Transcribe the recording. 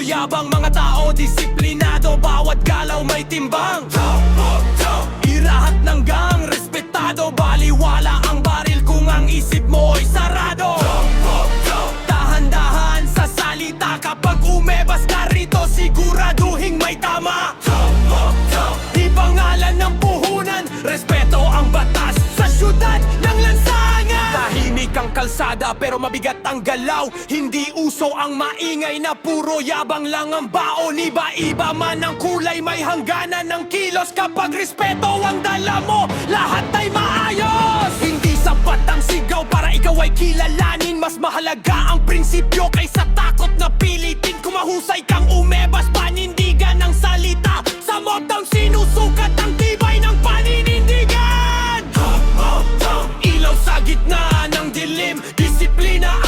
yabang, mga tao disiplinado, bawat galaw may timbang. Irahat ng gang, respetado, baliwala ang baril kung ang isip mo'y sarado. Dahan-dahan sa salita, kapag umebas ka rito, siguraduhin may tama. Di pangalan ng puhunan, respeto ang batas sa syudad ng lansangan. Tahimik ang kalsada pero mabigat ang galaw. Hindi uso ang maingay na puro yabang lang ang baon. Iba-iba man ang kulay, may hangganan ng kilos. Kapag respeto ang dala mo, lahat ay maayos. Hindi sapat ang sigaw para ikaw ay kilalanin. Mas mahalaga ang prinsipyo kaysa takot na pilitin. Kung mahusay kang umebas, panindigan ng salita. Sa motown sinusukat ang tibay ng paninindigan. Ilaw sa gitna ng dilim, disiplina